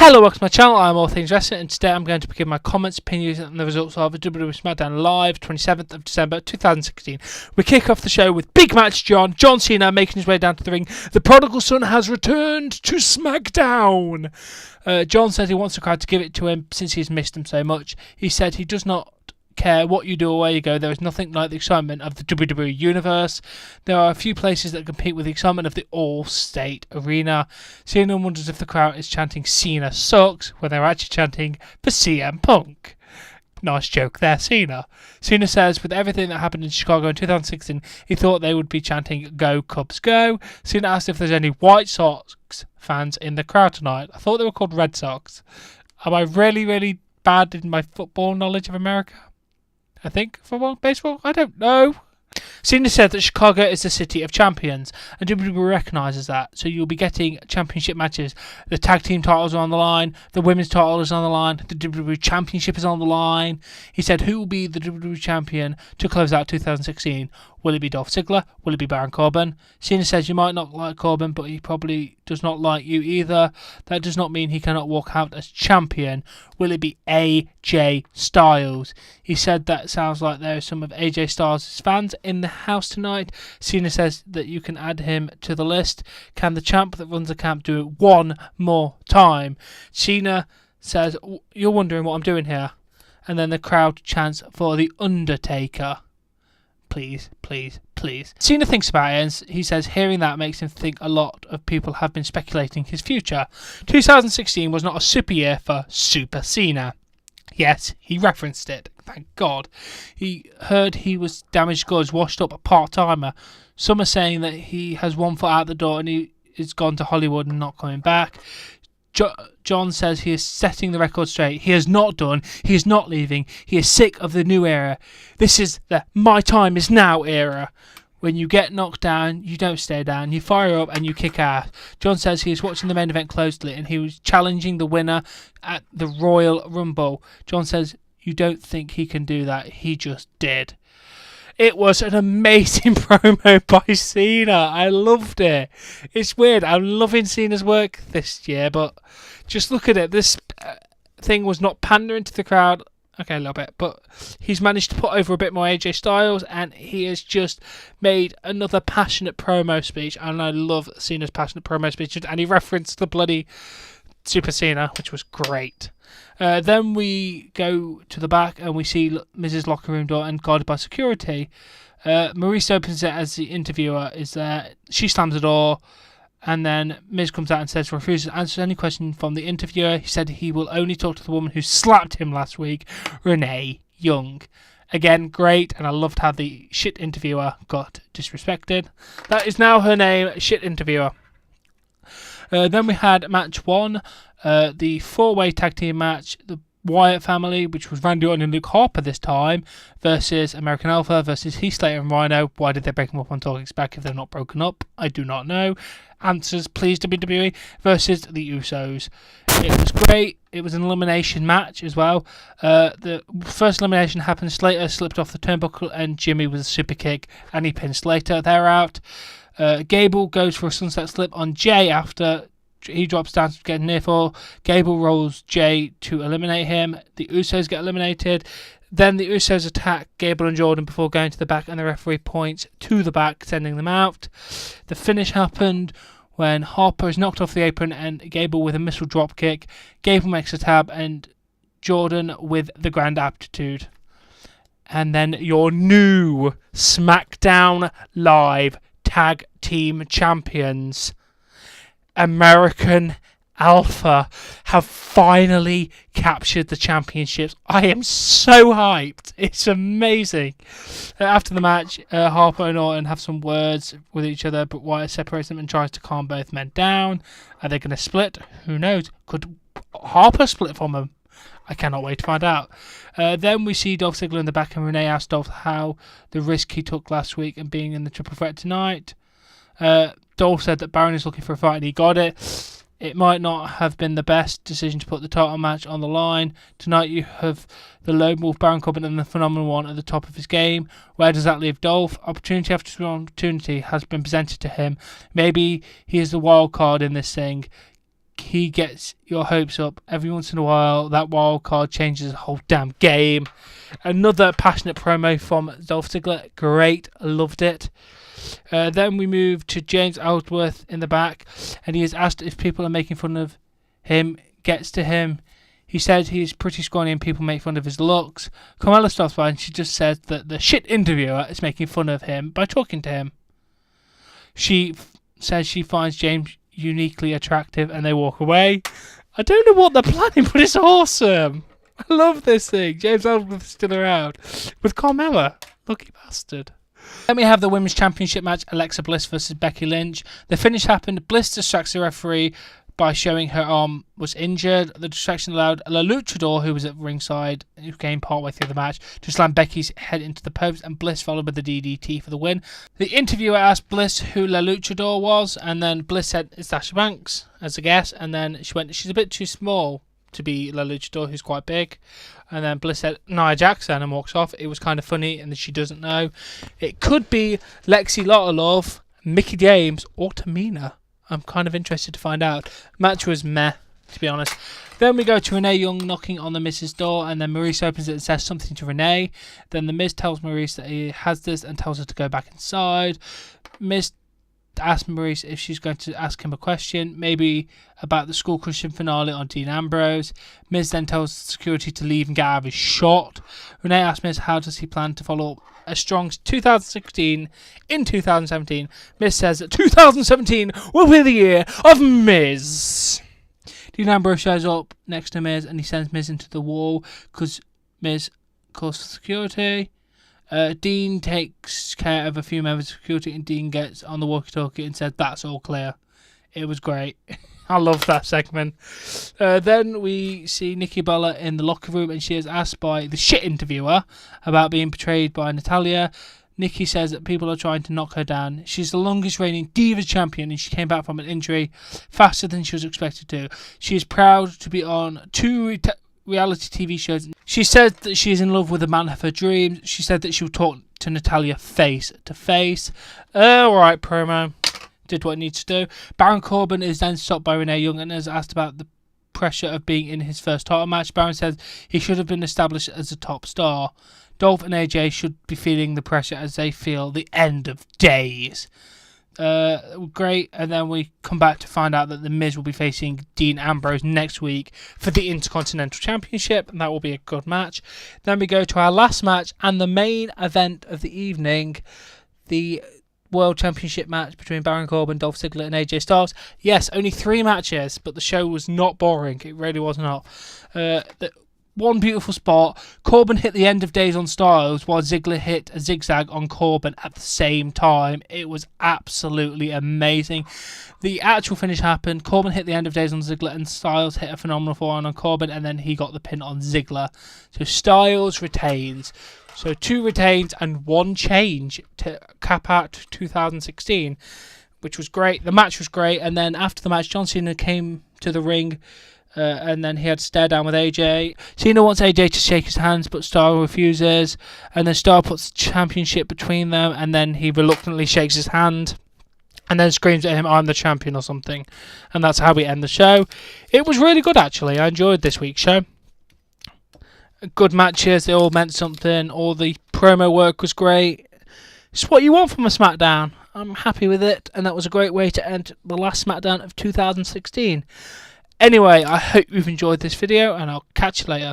Hello, welcome to my channel. I'm All Things Wrestling, and today I'm going to give my comments, opinions, and the results of the WWE SmackDown Live, 27th of December 2016. We kick off the show with Big Match John Cena making his way down to the ring. The prodigal son has returned to SmackDown. John said he wants the crowd to give it to him since he's missed them so much. He said he does not care what you do or where you go. There is nothing like the excitement of the WWE Universe. There are a few places that compete with the excitement of the All-State Arena. Cena wonders if the crowd is chanting Cena sucks when they're actually chanting for CM Punk. Nice joke there, Cena. Cena says with everything that happened in Chicago in 2016, he thought they would be chanting Go Cubs Go. Cena asked if there's any White Sox fans in the crowd tonight. I thought they were called Red Sox. Am I really bad in my football knowledge of America? I think football, baseball, I don't know. Cena said that Chicago is the city of champions, and WWE recognises that. So you'll be getting championship matches. The tag team titles are on the line. The women's title is on the line. The WWE Championship is on the line. He said, who will be the WWE champion to close out 2016? Will it be Dolph Ziggler? Will it be Baron Corbin? Cena says you might not like Corbin, but he probably does not like you either. That does not mean he cannot walk out as champion. Will it be AJ Styles? He said that sounds like there are some of AJ Styles' fans in the house tonight. Cena says that you can add him to the list. Can the champ that runs the camp do it one more time? Cena says, you're wondering what I'm doing here. And then the crowd chants for The Undertaker. Please. Cena thinks about it, and he says hearing that makes him think a lot of people have been speculating his future. 2016 was not a super year for Super Cena. Yes, he referenced it. Thank God. He heard he was damaged goods, washed up, a part-timer. Some are saying that he has one foot out the door and he is gone to Hollywood and not coming back. John says he is setting the record straight. He is not done. He is not leaving. He is sick of the new era. This is the my time is now era. When you get knocked down, you don't stay down. You fire up and you kick ass. John says he is watching the main event closely and he was challenging the winner at the Royal Rumble. John says you don't think he can do that. He just did. It was an amazing promo by Cena. I loved it. It's weird. I'm loving Cena's work this year, but just look at it. This thing was not pandering to the crowd. Okay, a little bit, but he's managed to put over a bit more AJ Styles, and he has just made another passionate promo speech, and I love Cena's passionate promo speech, and he referenced the bloody Super Cena, which was great. Then we go to the back and we see Mrs. Locker Room door and guarded by security. Maurice opens it as the interviewer is there. She slams the door and then Miz comes out and says refuses to answer any question from the interviewer. He said he will only talk to the woman who slapped him last week, Renee Young. Again, great, and I loved how the shit interviewer got disrespected. That is now her name, shit interviewer. Then we had match 1, the 4-way tag team match, the Wyatt family, which was Randy Orton and Luke Harper this time, versus American Alpha versus Heath Slater and Rhino. Why did they break them up on Talking Back if they're not broken up? I do not know. Answers, please, WWE, versus the Usos. It was great. It was an elimination match as well. The first elimination happened. Slater slipped off the turnbuckle and Jimmy with a super kick, and he pinned Slater. They're out. Gable goes for a sunset slip on Jay after he drops down to get near fall. Gable rolls Jay to eliminate him. The Usos get eliminated. Then the Usos attack Gable and Jordan before going to the back, and the referee points to the back, sending them out. The finish happened when Harper is knocked off the apron and Gable with a missile drop kick. Gable makes a tab and Jordan with the grand aptitude. And then your new SmackDown Live Tag Team Champions, American Alpha, have finally captured the championships. I am so hyped. It's amazing. After the match, Harper and Orton have some words with each other, but Wyatt separates them and tries to calm both men down. Are they going to split? Who knows? Could Harper split from them? I cannot wait to find out. Then we see Dolph Ziggler in the back, and Renee asked Dolph how the risk he took last week and being in the triple threat tonight. Dolph said that Baron is looking for a fight and he got it. It might not have been the best decision to put the title match on the line. Tonight you have the Lone Wolf Baron Corbin and the Phenomenal One at the top of his game. Where does that leave Dolph? Opportunity after opportunity has been presented to him. Maybe he is the wild card in this thing. he gets your hopes up every once in a while. That wild card changes the whole damn game. Another passionate promo from Dolph Ziggler. Great, loved it. Then we move to James Ellsworth in the back, and he is asked if people are making fun of him. Gets to him. He said he's pretty scrawny and people make fun of his looks. Carmella stops by and she just says that the shit interviewer is making fun of him by talking to him. She says she finds James uniquely attractive and they walk away. I don't know what they're planning, but it's awesome. I love this thing. James Ellsworth is still around with Carmella. Lucky bastard. Then we have the Women's Championship match, Alexa Bliss versus Becky Lynch. The finish happened. Bliss distracts the referee by showing her arm was injured. The distraction allowed La Luchador, who was at ringside, who came partway through the match, to slam Becky's head into the post, and Bliss followed with the DDT for the win. The interviewer asked Bliss who La Luchador was, and then Bliss said it's Sasha Banks as a guess, and then she went, she's a bit too small to be La Luchador, who's quite big. And then Bliss said Nia Jackson and walks off. It was kind of funny, and she doesn't know. It could be Lexi Lotolov, Mickie James, or Tamina. I'm kind of interested to find out. Match was meh, to be honest. Then we go to Renee Young knocking on the Miz's door, and then Maurice opens it and says something to Renee. Then the Miz tells Maurice that he has this and tells her to go back inside. Miz asks Maurice if she's going to ask him a question, maybe about the Skull Crushing finale on Dean Ambrose. Miz then tells security to leave and get out of his shot. Renee asks Miz how does he plan to follow up a strong 2016 in 2017. Miz says that 2017 will be the year of Miz. Dean Ambrose shows up next to Miz and he sends Miz into the wall because Miz calls for security. Dean takes care of a few members of security and Dean gets on the walkie-talkie and said that's all clear. It was great. I love that segment. Then we see Nikki Bella in the locker room and she is asked by the shit interviewer about being betrayed by Natalya. Nikki says that people are trying to knock her down. She's the longest reigning Divas champion and she came back from an injury faster than she was expected to. She is proud to be on 2 reality TV shows. She said that she is in love with the man of her dreams. She said that she will talk to Natalya face to face. Alright, promo. Did what it needs to do. Baron Corbin is then stopped by Renee Young and is asked about the pressure of being in his first title match. Baron says he should have been established as a top star. Dolph and AJ should be feeling the pressure as they feel the end of days. Great, and then we come back to find out that The Miz will be facing Dean Ambrose next week for the Intercontinental Championship, and that will be a good match. Then we go to our last match and the main event of the evening, the World Championship match between Baron Corbin, Dolph Ziggler and AJ Styles. Yes, only 3 matches, but the show was not boring. It really was not. One beautiful spot. Corbin hit the end of days on Styles while Ziggler hit a zigzag on Corbin at the same time. It was absolutely amazing. The actual finish happened. Corbin hit the end of days on Ziggler and Styles hit a phenomenal forehand on Corbin and then he got the pin on Ziggler. So Styles retains. So 2 retains and 1 change to cap out 2016, which was great. The match was great, and then after the match John Cena came to the ring and then he had to stare down with AJ. Cena wants AJ to shake his hands, but Styles refuses. And then Styles puts the championship between them, and then he reluctantly shakes his hand, and then screams at him, "I'm the champion" or something. And that's how we end the show. It was really good, actually. I enjoyed this week's show. Good matches. They all meant something. All the promo work was great. It's what you want from a SmackDown. I'm happy with it, and that was a great way to end the last SmackDown of 2016. Anyway, I hope you've enjoyed this video, and I'll catch you later.